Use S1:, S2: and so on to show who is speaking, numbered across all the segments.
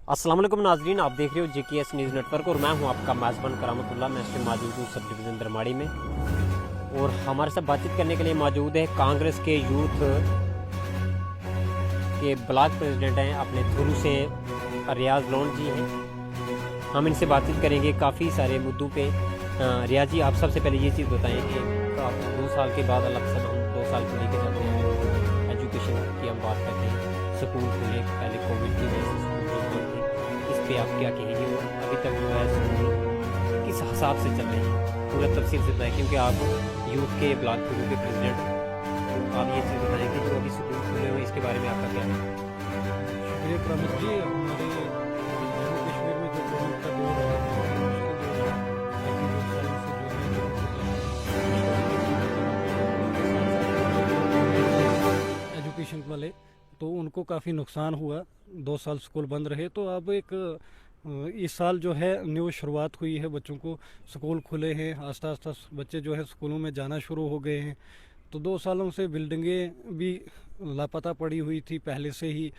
S1: अस्सलाम वालेकुम नाजरीन, आप देख रहे हो JKS न्यूज़ नेटवर्क और मैं हूं आपका मेज़बान करामतुल्लाह। मैं इस टाइम मौजूद हूँ सब डिवीज़न दरमाड़ी में और हमारे साथ बातचीत करने के लिए मौजूद है कांग्रेस के यूथ के ब्लॉक प्रेसिडेंट हैं अपने थुरू से रियाज लोन जी हैं। हम इनसे बातचीत करेंगे काफ़ी सारे मुद्दों पे। रियाज जी, आप सबसे पहले ये चीज़ बताएं कि आप 2 साल के बाद अलग से हम 2 साल को लेकर चलते हैं, एजुकेशन की हम बात करते हैं, स्कूल खुले, पहले कोविड की वजह से स्कूल जो बंद थे, इस पे आप क्या कहेंगे और अभी तक जो है स्कूल किस हिसाब से चल रहे हैं, पूरा तफसील से बताएं क्योंकि आप यूथ के ब्लॉक थ्रू के प्रेसिडेंट, तो आप ये चीज़ बताएं कि जो अभी स्कूल खुले हुए इसके बारे में आपका क्या है।
S2: शुक्रिया करामत जी। हमारे जम्मू कश्मीर में जो कोविड का दौर है एजुकेशन वाले, तो उनको काफ़ी नुकसान हुआ। 2 साल स्कूल बंद रहे, तो अब इस साल जो है न्यू शुरुआत हुई है, बच्चों को स्कूल खुले हैं, आस्ता आस्ता बच्चे जो है स्कूलों में जाना शुरू हो गए हैं। तो 2 सालों से बिल्डिंगें भी लापता पड़ी हुई थी पहले से ही।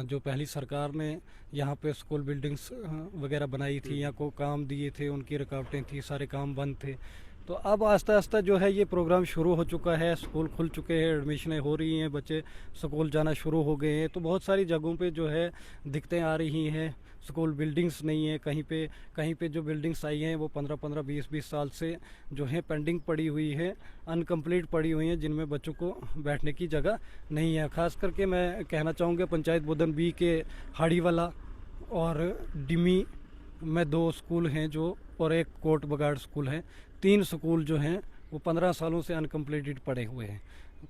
S2: जो पहली सरकार ने यहाँ पे स्कूल बिल्डिंग्स वगैरह बनाई थी या को काम दिए थे, उनकी रुकावटें थी, सारे काम बंद थे। तो अब आस्ता आस्ता जो है ये प्रोग्राम शुरू हो चुका है, स्कूल खुल चुके हैं, एडमिशनें हो रही हैं, बच्चे स्कूल जाना शुरू हो गए हैं। तो बहुत सारी जगहों पे जो है दिक्कतें आ रही हैं, स्कूल बिल्डिंग्स नहीं है। कहीं पे जो बिल्डिंग्स आई हैं वो 15-15, 20-20 साल से जो है पेंडिंग पड़ी हुई है, अनकम्प्लीट पड़ी हुई हैं, जिनमें बच्चों को बैठने की जगह नहीं है। ख़ास करके मैं कहना चाहूँगा पंचायत बोधन बी के हाड़ीवाला और डिमी में 2 स्कूल हैं जो, और एक कोट बगाड़ स्कूल है। 3 स्कूल जो हैं वो 15 सालों से अनकम्प्लीटेड पड़े हुए हैं।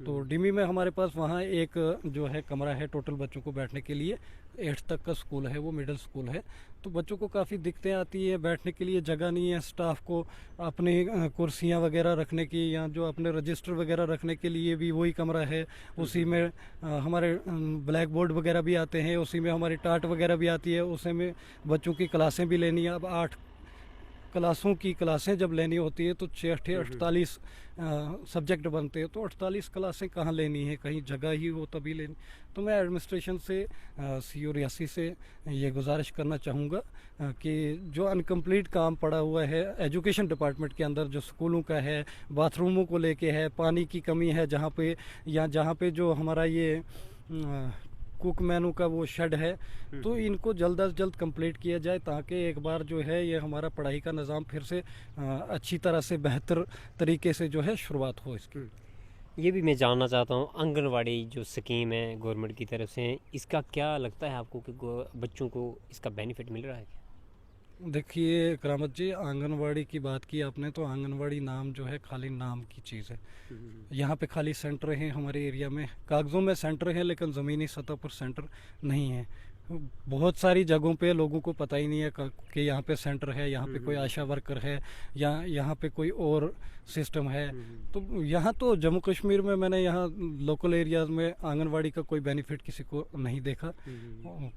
S2: तो डिमी में हमारे पास वहाँ एक जो है कमरा है टोटल बच्चों को बैठने के लिए, 8th तक का स्कूल है, वो मिडिल स्कूल है। तो बच्चों को काफ़ी दिक्कतें आती है, बैठने के लिए जगह नहीं है, स्टाफ को अपनी कुर्सियाँ वगैरह रखने की या जो अपने रजिस्टर वगैरह रखने के लिए भी वही कमरा है। उसी में हमारे ब्लैक बोर्ड वगैरह भी आते हैं, उसी में हमारी टाट वगैरह भी आती है, उसी में बच्चों की क्लासें भी लेनी है। अब 8 क्लासों की क्लासें जब लेनी होती है तो 48 सब्जेक्ट बनते हैं, तो 48 क्लासें कहाँ लेनी है, कहीं जगह ही हो तभी लेनी। तो मैं एडमिनिस्ट्रेशन से CO रियासी से ये गुजारिश करना चाहूँगा कि जो अनकम्प्लीट काम पड़ा हुआ है एजुकेशन डिपार्टमेंट के अंदर, जो स्कूलों का है, बाथरूमों को लेके है, पानी की कमी है जहाँ पे, या जहाँ पे जो हमारा ये कुक मेनू का वो शेड है, तो इनको जल्द अज जल्द कंप्लीट किया जाए ताकि एक बार जो है ये हमारा पढ़ाई का निज़ाम फिर से अच्छी तरह से बेहतर तरीके से जो है शुरुआत हो इसकी।
S1: ये भी मैं जानना चाहता हूँ, आंगनवाड़ी जो स्कीम है गवर्नमेंट की तरफ से, इसका क्या लगता है आपको कि बच्चों को इसका बेनिफिट मिल रहा है क्या?
S2: देखिए करामत जी, आंगनवाड़ी की बात की आपने, तो आंगनवाड़ी नाम जो है खाली नाम की चीज़ है। यहाँ पे खाली सेंटर हैं हमारे एरिया में, कागज़ों में सेंटर हैं लेकिन ज़मीनी सतह पर सेंटर नहीं है। बहुत सारी जगहों पे लोगों को पता ही नहीं है कि यहाँ पे सेंटर है, यहाँ पे कोई आशा वर्कर है या यहाँ पे कोई और सिस्टम है। तो यहाँ तो जम्मू कश्मीर में मैंने यहाँ लोकल एरियाज़ में आंगनवाड़ी का कोई बेनिफिट किसी को नहीं देखा।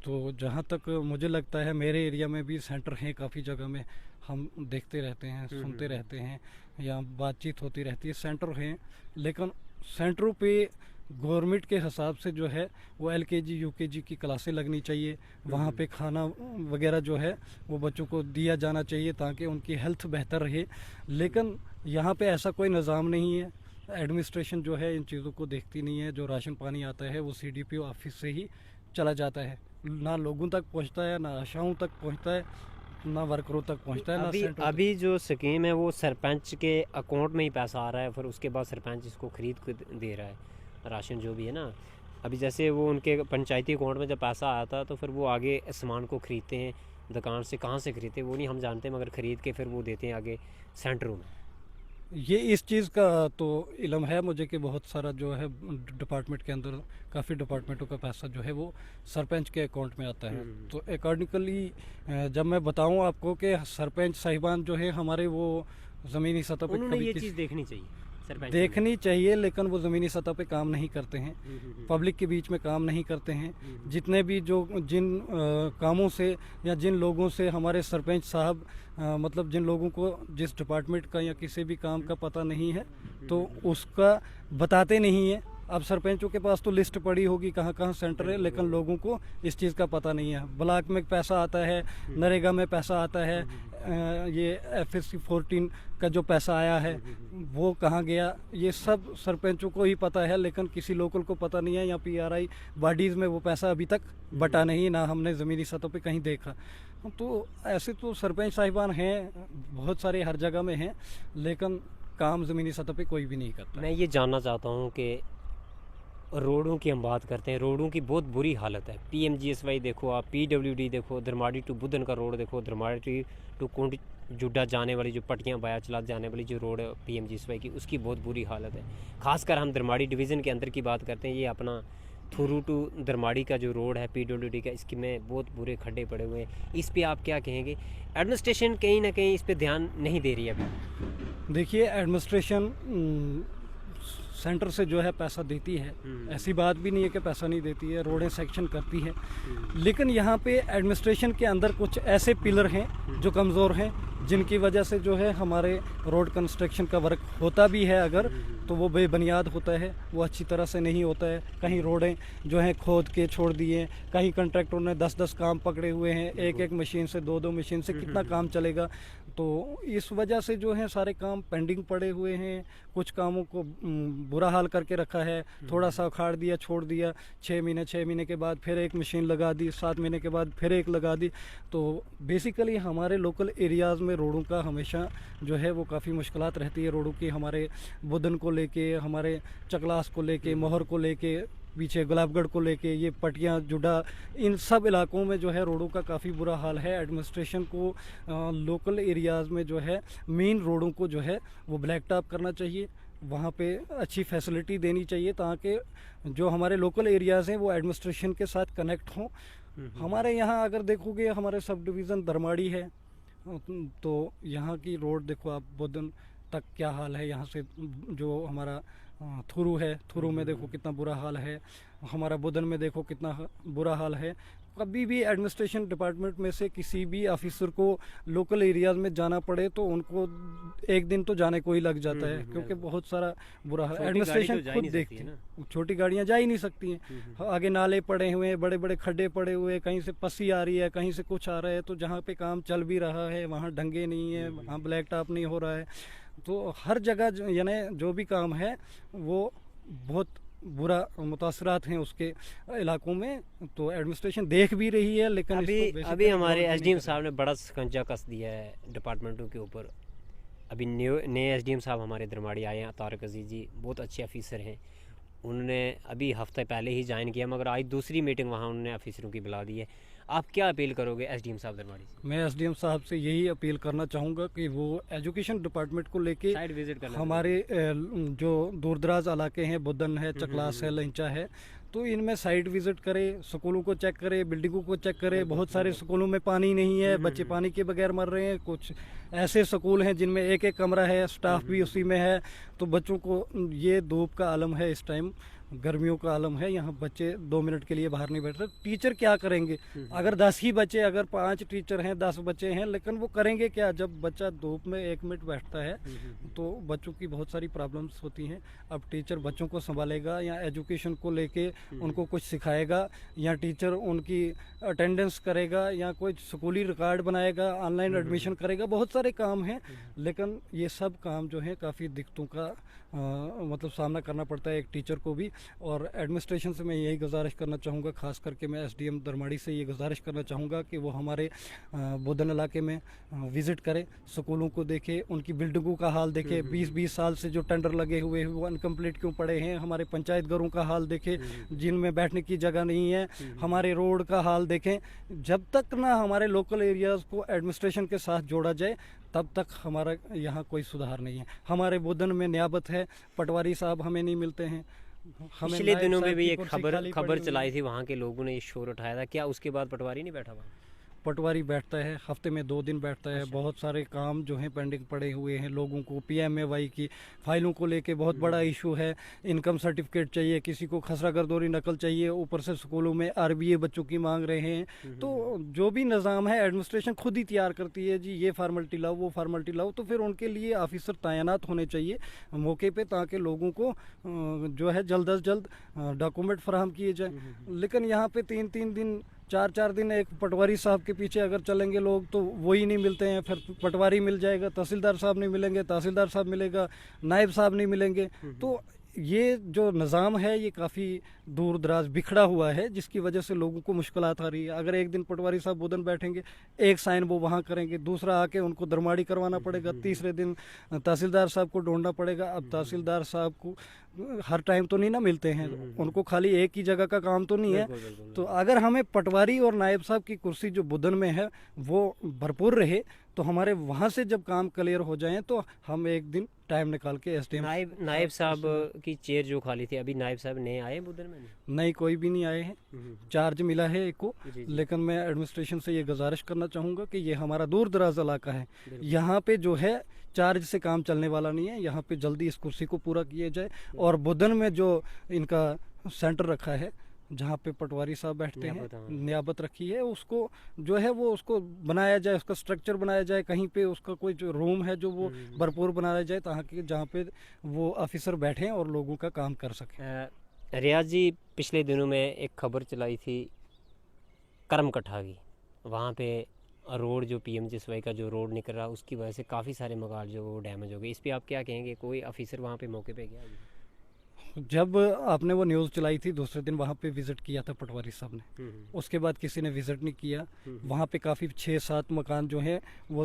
S2: तो जहाँ तक मुझे लगता है मेरे एरिया में भी सेंटर हैं काफ़ी जगह में, हम देखते रहते हैं, सुनते रहते हैं, या बातचीत होती रहती है, सेंटर हैं। लेकिन सेंटरों पे गवर्नमेंट के हिसाब से जो है वो LKG UKG की क्लासें लगनी चाहिए, वहाँ पे खाना वगैरह जो है वो बच्चों को दिया जाना चाहिए ताकि उनकी हेल्थ बेहतर रहे। लेकिन यहाँ पे ऐसा कोई निज़ाम नहीं है, एडमिनिस्ट्रेशन जो है इन चीज़ों को देखती नहीं है। जो राशन पानी आता है वो CDPO ऑफिस से ही चला जाता है, ना लोगों तक पहुँचता है, ना आशाओं तक पहुँचता है, ना वर्करों तक पहुँचता है, ना सेंटर।
S1: अभी जो स्कीम है वो सरपंच के अकाउंट में ही पैसा आ रहा है, फिर उसके बाद सरपंच इसको खरीद के दे रहा है राशन जो भी है ना। अभी जैसे वो उनके पंचायती अकाउंट में जब पैसा आता तो फिर वो आगे सामान को खरीदते हैं, दुकान से कहाँ से खरीदते वो नहीं हम जानते, मगर ख़रीद के फिर वो देते हैं आगे सेंटरों में।
S2: ये इस चीज़ का तो इल्म है मुझे कि बहुत सारा जो है डिपार्टमेंट के अंदर काफ़ी डिपार्टमेंटों का पैसा जो है वो सरपंच के अकाउंट में आता है। तो अकॉर्डिंगली जब मैं बताऊं आपको कि सरपंच साहिबान जो है हमारे वो ज़मीनी सतह पे
S1: उन्होंने ये चीज़
S2: देखनी चाहिए, लेकिन वो ज़मीनी सतह पे काम नहीं करते हैं, पब्लिक के बीच में काम नहीं करते हैं। जितने भी जिन कामों से या जिन लोगों से हमारे सरपंच साहब मतलब जिन लोगों को जिस डिपार्टमेंट का या किसी भी काम का पता नहीं है तो उसका बताते नहीं है, अब सरपंचों के पास तो लिस्ट पड़ी होगी कहाँ कहाँ सेंटर है, लेकिन लोगों को इस चीज़ का पता नहीं है। ब्लॉक में पैसा आता है, नरेगा में पैसा आता है, ये FSC 14 का जो पैसा आया है वो कहाँ गया, ये सब सरपंचों को ही पता है, लेकिन किसी लोकल को पता नहीं है। या PRI बॉडीज़ में वो पैसा अभी तक बटा नहीं, ना हमने ज़मीनी सतह पे कहीं देखा। तो ऐसे तो सरपंच साहिबान हैं बहुत सारे, हर जगह में हैं, लेकिन काम ज़मीनी सतह पे कोई भी नहीं करता।
S1: मैं ये जानना चाहता हूँ कि रोडों की हम बात करते हैं, रोडों की बहुत बुरी हालत है। PMGSY देखो आप, PWD देखो, धर्माड़ी टू बुधन का रोड देखो, धर्माड़ी टू कुंड जुड्डा जाने वाली जो पटियाँ बाया चला जाने वाली जो रोड है PMGSY की, उसकी बहुत बुरी हालत है। खासकर हम धर्माड़ी डिवीज़न के अंदर की बात करते हैं, ये अपना थुरू टू धर्माड़ी का जो रोड है PWD का, इसकी में बहुत बुरे खड्डे पड़े हुए हैं। इस पे आप क्या कहेंगे? एडमिनिस्ट्रेशन कहीं ना कहीं इस पे ध्यान नहीं दे रही है अभी।
S2: देखिए, एडमिनिस्ट्रेशन सेंटर से जो है पैसा देती है, ऐसी बात भी नहीं है कि पैसा नहीं देती है, रोडें सेक्शन करती है, लेकिन यहाँ पे एडमिनिस्ट्रेशन के अंदर कुछ ऐसे पिलर हैं जो कमज़ोर हैं, जिनकी वजह से जो है हमारे रोड कंस्ट्रक्शन का वर्क होता भी है अगर, तो वो बेबुनियाद होता है, वो अच्छी तरह से नहीं होता है। कहीं रोडें जो हैं खोद के छोड़ दिए, कहीं कंट्रैक्टरों ने 10-10 काम पकड़े हुए हैं, एक मशीन से 2-2 मशीन से कितना काम चलेगा। तो इस वजह से जो है सारे काम पेंडिंग पड़े हुए हैं, कुछ कामों को बुरा हाल करके रखा है, थोड़ा सा उखाड़ दिया, छोड़ दिया, 6 महीने के बाद फिर एक मशीन लगा दी, 7 महीने के बाद फिर एक लगा दी। तो बेसिकली हमारे लोकल एरियाज़ में रोडों का हमेशा जो है वो काफ़ी मुश्किलात रहती है। रोडों की हमारे बुधन को लेके, हमारे चकलास को लेके, मोहर को लेके, पीछे गुलाबगढ़ को लेके, ये पटियाँ जुडा, इन सब इलाकों में जो है रोडों का काफ़ी बुरा हाल है। एडमिनिस्ट्रेशन को लोकल एरियाज़ में जो है मेन रोडों को जो है वो ब्लैक टॉप करना चाहिए, वहाँ पे अच्छी फैसिलिटी देनी चाहिए ताकि जो हमारे लोकल एरियाज़ हैं वो एडमिनिस्ट्रेशन के साथ कनेक्ट हों। हमारे यहाँ अगर देखोगे, हमारे सब डिवीज़न धर्माड़ी है, तो यहाँ की रोड देखो आप, बुधन तक क्या हाल है। यहाँ से जो हमारा थुरू है, थुरू में देखो कितना बुरा हाल है, हमारा बुधन में देखो कितना बुरा हाल है। कभी भी एडमिनिस्ट्रेशन डिपार्टमेंट में से किसी भी ऑफिसर को लोकल एरियाज में जाना पड़े तो उनको एक दिन तो जाने को ही लग जाता है, क्योंकि बहुत सारा बुरा हाल। एडमिनिस्ट्रेशन खुद देखती है, छोटी गाड़ियाँ जा ही नहीं सकती हैं। आगे नाले पड़े हुए हैं, बड़े बड़े खड्डे पड़े हुए हैं, कहीं से पसी आ रही है, कहीं से कुछ आ रहा है। तो जहाँ पे काम चल भी रहा है वहाँ ढंगे नहीं है, वहाँ ब्लैक टॉप नहीं हो रहा है। तो हर जगह यानी जो भी काम है वो बहुत बुरा मुतासरात हैं उसके इलाकों में। तो एडमिनिस्ट्रेशन देख भी रही है, लेकिन
S1: अभी हमारे SDM साहब ने बड़ा शिकंजा कस दिया है डिपार्टमेंटों के ऊपर। अभी नए SDM साहब हमारे धर्माड़ी आए हैं, तारक अजीज जी, बहुत अच्छे ऑफिसर हैं। उन्होंने अभी हफ्ते पहले ही ज्वाइन किया, मगर आज दूसरी मीटिंग वहाँ उन्होंने ऑफिसरों की बुला दी है। आप क्या अपील करोगे SDM साहब धर्माड़ी से?
S2: मैं SDM साहब से यही अपील करना चाहूँगा कि वो एजुकेशन डिपार्टमेंट को लेके
S1: साइड विजिट करना,
S2: हमारे जो दूर दराज इलाके हैं, बुधन है, चकलास है, लंचा है, तो इनमें साइट विजिट करे, स्कूलों को चेक करे, बिल्डिंगों को चेक करे। बहुत सारे स्कूलों में पानी नहीं है, बच्चे पानी के बगैर मर रहे हैं। कुछ ऐसे स्कूल हैं जिनमें एक एक कमरा है, स्टाफ भी उसी में है। तो बच्चों को, ये धूप का आलम है, इस टाइम गर्मियों का आलम है, यहाँ बच्चे 2 मिनट के लिए बाहर नहीं बैठ सकते। टीचर क्या करेंगे? अगर 10 ही बच्चे, अगर 5 टीचर हैं, 10 बच्चे हैं, लेकिन वो करेंगे क्या? जब बच्चा धूप में 1 मिनट बैठता है तो बच्चों की बहुत सारी प्रॉब्लम्स होती हैं। अब टीचर बच्चों को संभालेगा या एजुकेशन को लेके उनको कुछ सिखाएगा, या टीचर उनकी अटेंडेंस करेगा, या कोई स्कूली रिकॉर्ड बनाएगा, ऑनलाइन एडमिशन करेगा। बहुत सारे काम हैं, लेकिन ये सब काम जो है काफ़ी दिक्कतों का मतलब सामना करना पड़ता है एक टीचर को भी। और एडमिनिस्ट्रेशन से मैं यही गुजारिश करना चाहूँगा, ख़ास करके मैं SDM धर्माड़ी से ये गुजारिश करना चाहूँगा कि वो हमारे बुधन इलाके में विज़िट करे, स्कूलों को देखे, उनकी बिल्डिंगों का हाल देखे। 20-20 साल से जो टेंडर लगे हुए हैं वो अनकम्प्लीट क्यों पड़े हैं। हमारे पंचायत घरों का हाल देखे जिनमें बैठने की जगह नहीं है। हमारे रोड का हाल देखें। जब तक ना हमारे लोकल एरियाज़ को एडमिनिस्ट्रेशन के साथ जोड़ा जाए तब तक हमारा यहाँ कोई सुधार नहीं है। हमारे बुधन में नियाबत है, पटवारी साहब हमें नहीं मिलते हैं।
S1: पिछले दिनों में भी एक खबर चलाई थी, वहाँ के लोगों ने ये शोर उठाया था, क्या उसके बाद पटवारी नहीं बैठा हुआ?
S2: पटवारी बैठता है, हफ्ते में 2 दिन बैठता है।
S1: अच्छा।
S2: बहुत सारे काम जो हैं पेंडिंग पड़े हुए हैं लोगों को, PMAY की फाइलों को लेके बहुत बड़ा इशू है। इनकम सर्टिफिकेट चाहिए, किसी को खसरा गर्दोरी नकल चाहिए, ऊपर से स्कूलों में RBA बच्चों की मांग रहे हैं। तो जो भी निज़ाम है एडमिनिस्ट्रेशन खुद ही तैयार करती है जी, ये फार्मेलिटी लाओ, वो फार्मेलिटी लाओ। तो फिर उनके लिए ऑफिसर तैनात होने चाहिए मौके पे, ताकि लोगों को जो है जल्द अज जल्द डॉक्यूमेंट फराहम किए जाए। लेकिन यहाँ पे 3-3 दिन 4-4 दिन एक पटवारी साहब के पीछे अगर चलेंगे लोग तो वो ही नहीं मिलते हैं। फिर पटवारी मिल जाएगा, तहसीलदार साहब नहीं मिलेंगे, तहसीलदार साहब मिलेगा, नायब साहब नहीं मिलेंगे। तो ये जो निज़ाम है ये काफ़ी दूर दराज बिखरा हुआ है, जिसकी वजह से लोगों को मुश्किलात आ रही है। अगर एक दिन पटवारी साहब बुधन बैठेंगे, एक साइन वो वहाँ करेंगे, दूसरा आके उनको दरमाड़ी करवाना पड़ेगा, तीसरे दिन तहसीलदार साहब को ढूंढना पड़ेगा। अब तहसीलदार साहब को हर टाइम तो नहीं ना मिलते हैं, उनको खाली एक ही जगह का काम तो नहीं है। तो अगर हमें पटवारी और नायब साहब की कुर्सी जो बुधन में है वो भरपूर रहे, तो हमारे वहाँ से जब काम क्लियर हो जाए तो हम एक दिन टाइम निकाल के SDM
S1: नायब साहब की चेयर जो खाली थी, अभी नायब साहब नए आए बुधन में?
S2: नहीं, कोई भी नहीं आए हैं। चार्ज मिला है एक को।
S1: जी।
S2: लेकिन मैं एडमिनिस्ट्रेशन से ये गुजारिश करना चाहूँगा कि ये हमारा दूर दराज इलाका है, यहाँ पे जो है चार्ज से काम चलने वाला नहीं है। यहाँ पे जल्दी इस कुर्सी को पूरा किया जाए। और बुधन में जो इनका सेंटर रखा है जहाँ पे पटवारी साहब बैठते हैं, नियाबत रखी है, उसको जो है वो उसको बनाया जाए, उसका स्ट्रक्चर बनाया जाए। कहीं पे उसका कोई जो रूम है जो वो भरपूर बनाया जाए, ताकि जहाँ पे वो ऑफिसर बैठें और लोगों का काम कर सकें।
S1: रियाज जी, पिछले दिनों में एक खबर चलाई थी करमकट्ठा की, वहाँ पे रोड जो PMGSY का जो रोड निकल रहा, उसकी वजह से काफ़ी सारे मकान जो वो डैमेज हो गए। इस पर आप क्या कहेंगे? कोई ऑफिसर वहाँ पे मौके पे गया?
S2: जब आपने वो न्यूज़ चलाई थी, दूसरे दिन वहाँ पे विज़िट किया था पटवारी साहब ने। उसके बाद किसी ने विज़िट नहीं किया। वहाँ पे काफ़ी 6-7 मकान जो है वो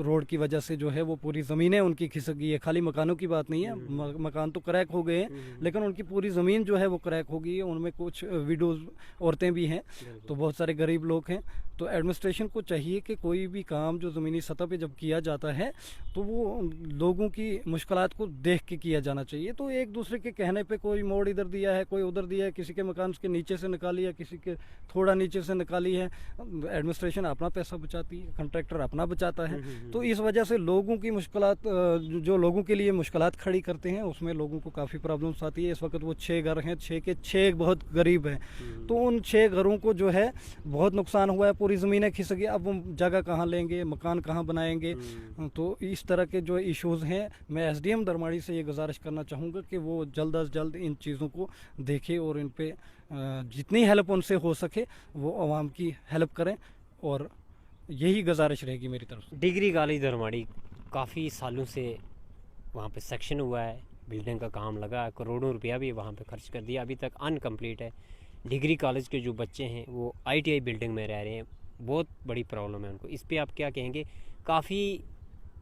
S2: रोड की वजह से जो है वो पूरी ज़मीनें उनकी खिसक गई है। खाली मकानों की बात नहीं है, मकान तो क्रैक हो गए हैं, लेकिन उनकी पूरी ज़मीन जो है वो क्रैक हो गई है। उनमें कुछ विडोज औरतें भी हैं, तो बहुत सारे गरीब लोग हैं। तो एडमिनिस्ट्रेशन को चाहिए कि कोई भी काम जो ज़मीनी सतह पे जब किया जाता है तो वो लोगों की मुश्किलात को देख के किया जाना चाहिए। तो एक दूसरे के कहने पे कोई मोड़ इधर दिया है, कोई उधर दिया है, किसी के मकान के नीचे से निकाली है, किसी के थोड़ा नीचे से निकाली है। एडमिनिस्ट्रेशन अपना पैसा बचाती है, कॉन्ट्रैक्टर अपना बचाता है। तो इस वजह से लोगों की मुश्किलात, जो लोगों के लिए मुश्किलात खड़ी करते हैं, उसमें लोगों को काफ़ी प्रॉब्लम्स आती है। इस वक्त वो 6 घर हैं, 6 के 6 बहुत गरीब हैं। तो उन 6 घरों को जो है बहुत नुकसान हुआ है, पूरी ज़मीनें खिसक गई। अब वो जगह कहाँ लेंगे, मकान कहाँ बनाएंगे? तो इस तरह के जो इश्यूज़ हैं, मैं SDM दरमाड़ी से ये गुजारिश करना चाहूँगा कि वो जल्द अज जल्द इन चीज़ों को देखें और इन पे जितनी हेल्प उनसे हो सके वो आवाम की हेल्प करें, और यही गुजारिश रहेगी मेरी तरफ से।
S1: डिग्री कॉलेज दरमाड़ी काफ़ी सालों से वहाँ पे सेक्शन हुआ है, बिल्डिंग का काम लगा है, करोड़ों रुपया भी वहाँ पे खर्च कर दिया, अभी तक अनकम्प्लीट है। डिग्री कॉलेज के जो बच्चे हैं वो ITI बिल्डिंग में रह रहे हैं, बहुत बड़ी प्रॉब्लम है उनको। इस पर आप क्या कहेंगे? काफ़ी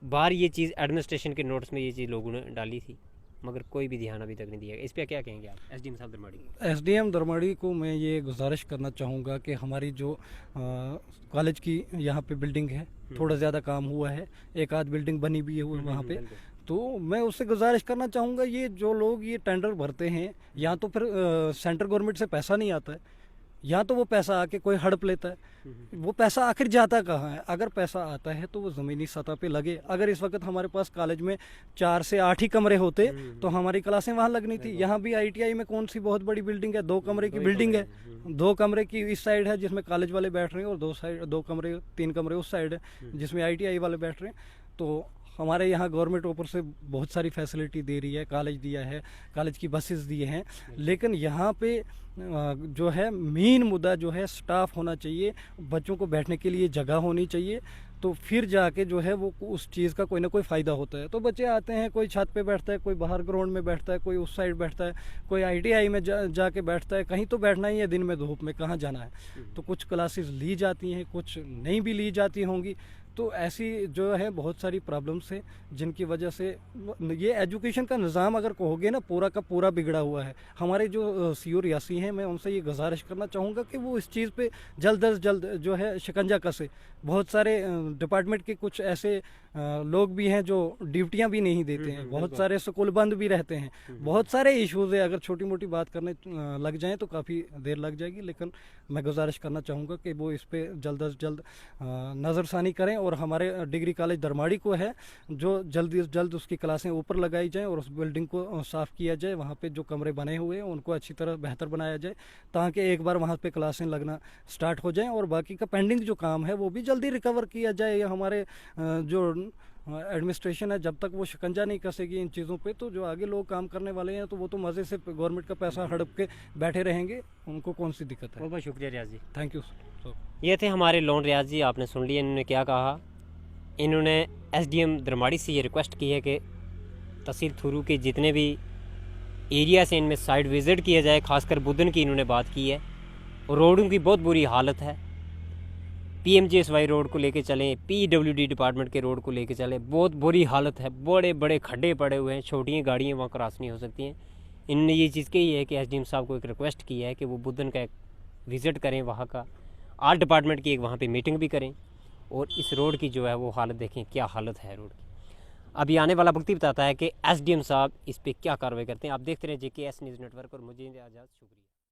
S1: बार ये चीज़ एडमिनिस्ट्रेशन के नोट्स में ये चीज़ लोगों ने डाली थी, मगर कोई भी ध्यान अभी तक नहीं दिया। इस पर क्या कहेंगे आप SDM साहब दरमाड़ी?
S2: SDM दरमाड़ी को मैं ये गुजारिश करना चाहूँगा कि हमारी जो कॉलेज की यहाँ पे बिल्डिंग है, थोड़ा ज़्यादा काम हुआ है, एक आध बिल्डिंग बनी भी है वहाँ पे। तो मैं उससे गुजारिश करना चाहूँगा, ये जो लोग ये टेंडर भरते हैं, या तो फिर सेंट्रल गवर्नमेंट से पैसा नहीं आता है, या तो वो पैसा आके कोई हड़प लेता है। वो पैसा आखिर जाता कहाँ है? अगर पैसा आता है तो वो ज़मीनी सतह पे लगे। अगर इस वक्त हमारे पास कॉलेज में 4 से 8 ही कमरे होते तो हमारी क्लासें वहाँ लगनी थी। यहाँ भी ITI में कौन सी बहुत बड़ी बिल्डिंग है? 2 कमरे की बिल्डिंग है। 2 कमरे की इस साइड है जिसमें कॉलेज वाले बैठ रहे हैं, और 2 कमरे 3 कमरे उस साइड है जिसमें ITI वाले बैठ रहे हैं। तो हमारे यहाँ गवर्नमेंट ऊपर से बहुत सारी फैसिलिटी दे रही है, कॉलेज दिया है, कॉलेज की बसेस दिए हैं, लेकिन यहाँ पे जो है मेन मुद्दा जो है स्टाफ होना चाहिए, बच्चों को बैठने के लिए जगह होनी चाहिए। तो फिर जाके जो है वो उस चीज़ का कोई ना कोई फ़ायदा होता है। तो बच्चे आते हैं, कोई छत पे बैठता है, कोई बाहर ग्राउंड में बैठता है, कोई उस साइड बैठता है, कोई ITI में जाके बैठता है। कहीं तो बैठना ही है, दिन में धूप में कहाँ जाना है? तो कुछ क्लासेस ली जाती हैं, कुछ नहीं भी ली जाती होंगी। तो ऐसी जो है बहुत सारी प्रॉब्लम्स हैं जिनकी वजह से ये एजुकेशन का निज़ाम अगर कहोगे ना पूरा का पूरा बिगड़ा हुआ है। हमारे जो CO रियासी हैं, मैं उनसे ये गुजारिश करना चाहूँगा कि वो इस चीज़ पे जल्द अज जल्द जो है शिकंजा कसे। बहुत सारे डिपार्टमेंट के कुछ ऐसे लोग भी हैं जो ड्यूटियां भी नहीं देते हैं, बहुत सारे स्कूल बंद भी रहते हैं, बहुत सारे इश्यूज है। अगर छोटी मोटी बात करने लग जाएं तो काफ़ी देर लग जाएगी, लेकिन मैं गुजारिश करना चाहूँगा कि वो इस पे जल्द से जल्द नज़रसानी करें। और हमारे डिग्री कॉलेज दरमाड़ी को है जो जल्द से जल्द उसकी क्लासें ऊपर लगाई जाएं और उस बिल्डिंग को साफ़ किया जाए, वहाँ पे जो कमरे बने हुए हैं उनको अच्छी तरह बेहतर बनाया जाए, ताकि एक बार वहाँ पे क्लासें लगना स्टार्ट हो जाएं और बाकी का पेंडिंग जो काम है वो भी जल्दी रिकवर किया जाए। या हमारे जो एडमिनिस्ट्रेशन है, जब तक वो शिकंजा नहीं कसेगी इन चीज़ों पे, तो जो आगे लोग काम करने वाले हैं तो वो तो मज़े से गवर्नमेंट का पैसा हड़प के बैठे रहेंगे, उनको कौन सी दिक्कत है।
S1: बहुत बहुत शुक्रिया रियाज जी।
S2: Thank you.
S1: ये थे हमारे लोन रियाज जी, आपने सुन लिया इन्होंने क्या कहा। इन्होंने एसडीएम दरमाड़ी से ये रिक्वेस्ट की है कि तहसील थुरू के जितने भी एरिया से इनमें साइट विज़िट किया जाए, खासकर बुधन की इन्होंने बात की है। और रोडों की बहुत बुरी हालत है, PMGSY रोड को लेके चलें, PWD डिपार्टमेंट के रोड को लेके चलें, बहुत बुरी हालत है, बड़े बड़े खड्डे पड़े हुए हैं, छोटी गाड़ियाँ वहाँ क्रॉस नहीं हो सकती हैं। इन्होंने ये चीज़ कही है कि एसडीएम साहब को एक रिक्वेस्ट की है कि वो बुधन का एक विज़िट करें, वहाँ का आल डिपार्टमेंट की एक वहाँ पे मीटिंग भी करें और इस रोड की जो है वो हालत देखें, क्या हालत है रोड की। अभी आने वाला वक्त ही बताता है कि एसडीएम साहब इस पर क्या कार्रवाई करते हैं। आप देखते रहें JKS न्यूज़ नेटवर्क और मुझे इजाज़त, शुक्रिया।